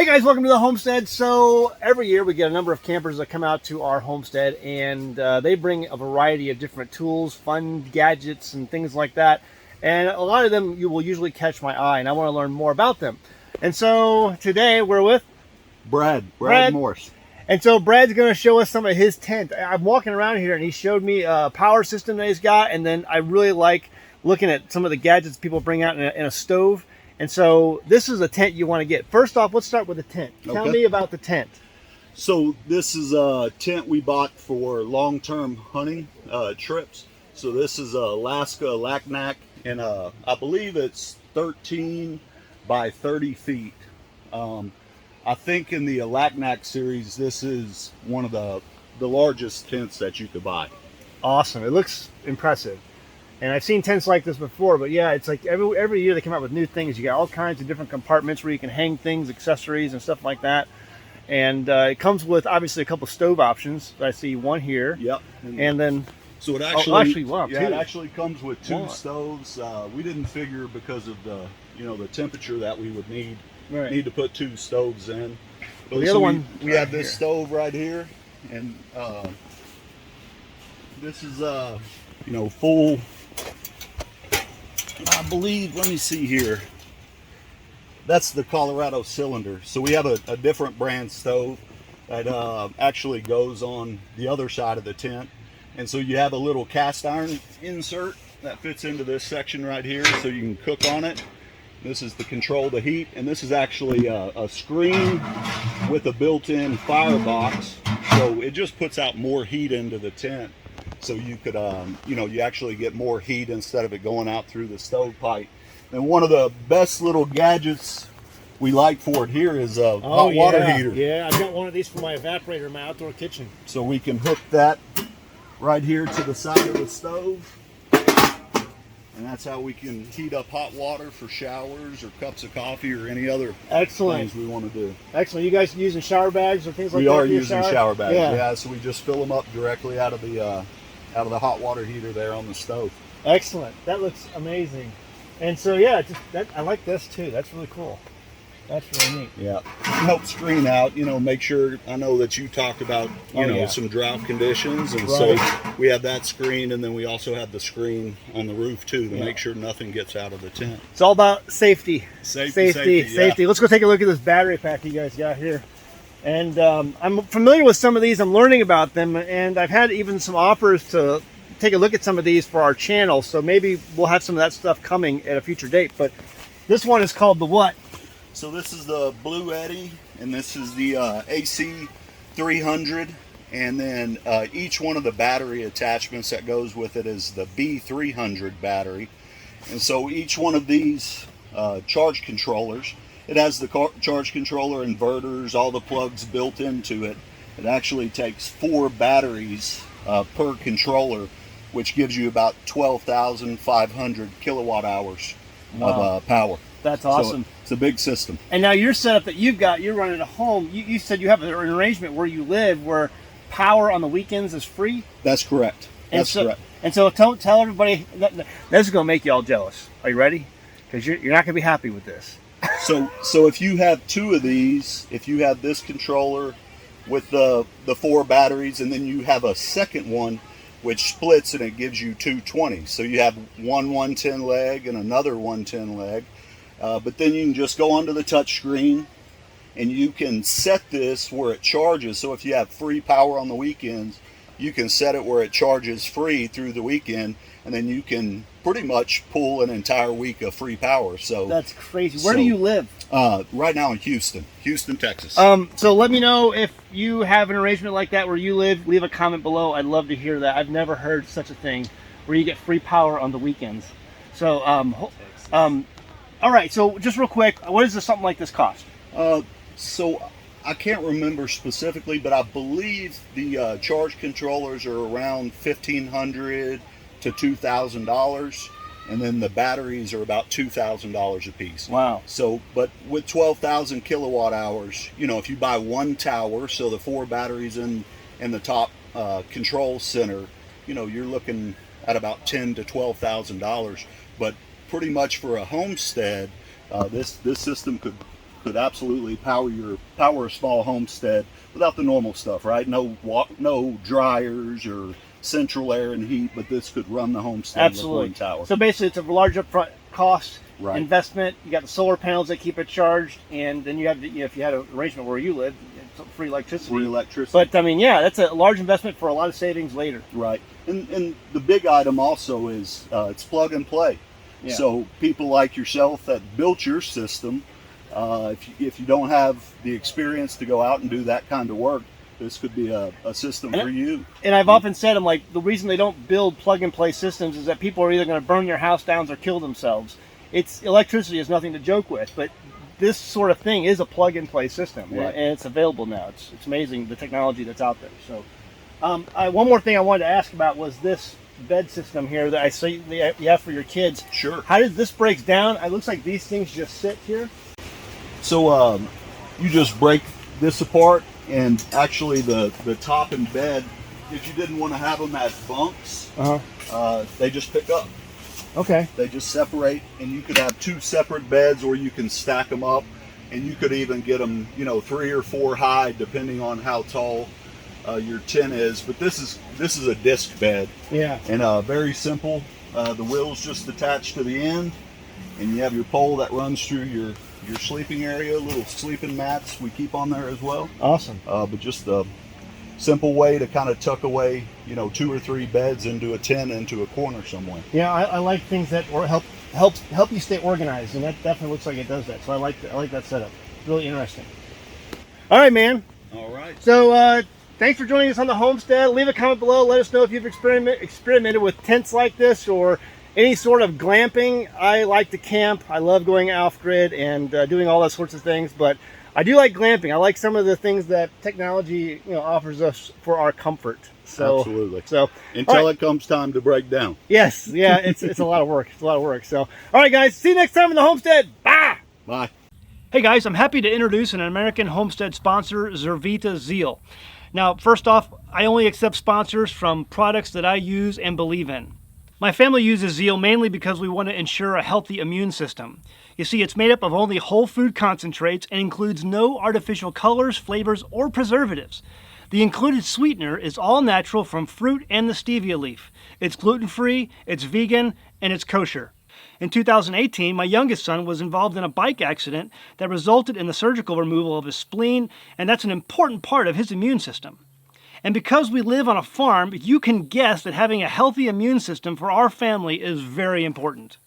guys, welcome to the Homestead. So every year we get a number of campers that come out to our homestead, and they bring a variety of different tools, fun gadgets, and things like that. And a lot of them you will usually catch my eye, and I want to learn more about them. And so today we're with Brad Morse. And so Brad's going to show us some of his tent. I'm walking around here, and he showed me a power system that he's got, and then I really like looking at some of the gadgets people bring out in a stove. And so this is a tent you want to get. First off, let's start with the tent. Tell me about the tent. So this is a tent we bought for long-term hunting trips. So this is Alaska Lacknack, and I believe it's 13 by 30 feet. I think in the Lacknack series, this is one of the largest tents that you could buy. Awesome. It looks impressive. And I've seen tents like this before, but yeah, it's like every year they come out with new things. You got all kinds of different compartments where you can hang things, accessories, and stuff like that. And it comes with obviously a couple stove options. I see one here. Yep. And then so it actually comes with two stoves. We didn't figure because of the the temperature that we would need to put two stoves in. But the other one we have this stove right here, and this is full. I believe, let me see here. That's the Colorado cylinder. So we have a different brand stove that actually goes on the other side of the tent. And so you have a little cast iron insert that fits into this section right here so you can cook on it. This is to control the heat, and this is actually a screen with a built-in firebox. So it just puts out more heat into the tent. So you could, you actually get more heat instead of it going out through the stovepipe. And one of the best little gadgets we like for it here is a hot water heater. Yeah, I've got one of these for my evaporator in my outdoor kitchen. So we can hook that right here to the side of the stove. And that's how we can heat up hot water for showers or cups of coffee or any other things we want to do. Excellent. You guys using shower bags or things like that? We are using shower bags. Yeah. So we just fill them up directly out of the hot water heater there on the stove. Excellent. That looks amazing. And so yeah, I like this too. That's really cool. That's really neat. Yeah, help screen out. Make sure. I know that you talked about some drought conditions, and so we have that screen, and then we also have the screen on the roof too to make sure nothing gets out of the tent. It's all about safety. Safety. Let's go take a look at this battery pack you guys got here. And I'm familiar with some of these. I'm learning about them, and I've had even some offers to take a look at some of these for our channel. So maybe we'll have some of that stuff coming at a future date. But this one is called the what? So this is the Blue Eddy, and this is the AC 300, and then each one of the battery attachments that goes with it is the B300 battery. And so each one of these charge controllers, it has the charge controller, inverters, all the plugs built into it. It actually takes 4 batteries per controller, which gives you about 12,500 kilowatt hours of power. That's awesome. So it's a big system. And now your setup that you've got, you're running a home. You said you have an arrangement where you live where power on the weekends is free? That's correct. Correct. And so tell everybody, this is going to make you all jealous. Are you ready? Because you're not going to be happy with this. So if you have 2 of these, if you have this controller with the 4 batteries, and then you have a second one which splits and it gives you 220. So you have one 110 leg and another 110 leg. But then you can just go onto the touch screen and you can set this where it charges. So if you have free power on the weekends, you can set it where it charges free through the weekend, and then you can pretty much pull an entire week of free power. So that's crazy. Where do you live? Right now in Houston, Texas. So let me know if you have an arrangement like that where you live. Leave a comment below. I'd love to hear that. I've never heard such a thing where you get free power on the weekends. So all right, so just real quick, what does something like this cost? So I can't remember specifically, but I believe the charge controllers are around $1,500 to $2,000, and then the batteries are about $2,000 a piece. Wow. So, but with 12,000 kilowatt hours, if you buy one tower, so the 4 batteries in the top control center, you're looking at about $10,000 to $12,000. But pretty much for a homestead, this system could could absolutely power a small homestead without the normal stuff, right? No dryers or central air and heat, but this could run the homestead. Absolutely. With one tower. So basically, it's a large upfront cost. Right. Investment. You got the solar panels that keep it charged, and then you have the, if you had an arrangement where you live, it's free electricity. Free electricity. But I mean, yeah, that's a large investment for a lot of savings later. Right. And the big item also is it's plug and play. Yeah. So people like yourself that built your system, if you don't have the experience to go out and do that kind of work, this could be a system for you. And I've often said, I'm like, the reason they don't build plug and play systems is that people are either going to burn your house down or kill themselves. Electricity is nothing to joke with, but this sort of thing is a plug and play system, right. and it's available now. It's amazing the technology that's out there. So one more thing I wanted to ask about was this bed system here that I see you have for your kids. Sure. How does this break down? It looks like these things just sit here. So you just break this apart, and actually the top and bed, if you didn't want to have them as bunks, they just pick up. Okay. They just separate, and you could have two separate beds, or you can stack them up, and you could even get them, 3 or 4 high, depending on how tall your tent is. But this is a disc bed. Yeah. And very simple. The wheel's just attached to the end, and you have your pole that runs through your sleeping area. Little sleeping mats we keep on there as well. Awesome. But just a simple way to kind of tuck away, 2 or 3 beds into a tent, into a corner somewhere. Yeah, I like things that help you stay organized, and that definitely looks like it does that. So I like that setup. Really interesting. All right, man. All right. So thanks for joining us on the Homestead. Leave a comment below. Let us know if you've experimented with tents like this or any sort of glamping. I like to camp. I love going off-grid and doing all those sorts of things, but I do like glamping. I like some of the things that technology offers us for our comfort. So, absolutely. So until it comes time to break down. Yes, yeah, it's a lot of work. It's a lot of work. So, all right, guys, see you next time in the Homestead. Bye. Bye. Hey guys, I'm happy to introduce an American Homestead sponsor, Zeal. Now, first off, I only accept sponsors from products that I use and believe in. My family uses Zeal mainly because we want to ensure a healthy immune system. You see, it's made up of only whole food concentrates and includes no artificial colors, flavors, or preservatives. The included sweetener is all natural from fruit and the stevia leaf. It's gluten-free, it's vegan, and it's kosher. In 2018, my youngest son was involved in a bike accident that resulted in the surgical removal of his spleen, and that's an important part of his immune system. And because we live on a farm, you can guess that having a healthy immune system for our family is very important.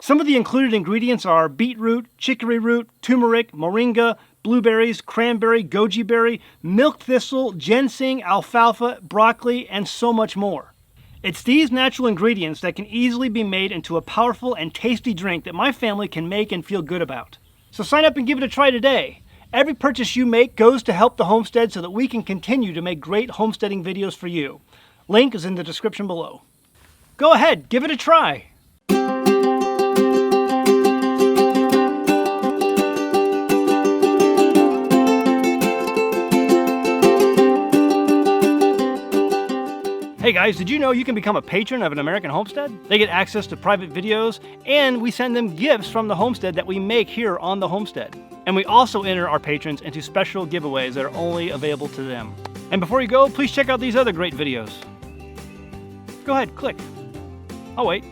Some of the included ingredients are beetroot, chicory root, turmeric, moringa, blueberries, cranberry, goji berry, milk thistle, ginseng, alfalfa, broccoli, and so much more. It's these natural ingredients that can easily be made into a powerful and tasty drink that my family can make and feel good about. So sign up and give it a try today. Every purchase you make goes to help the homestead so that we can continue to make great homesteading videos for you. Link is in the description below. Go ahead, give it a try. Hey guys, did you know you can become a patron of an American Homestead? They get access to private videos, and we send them gifts from the homestead that we make here on the homestead. And we also enter our patrons into special giveaways that are only available to them. And before you go, please check out these other great videos. Go ahead, click. I'll wait.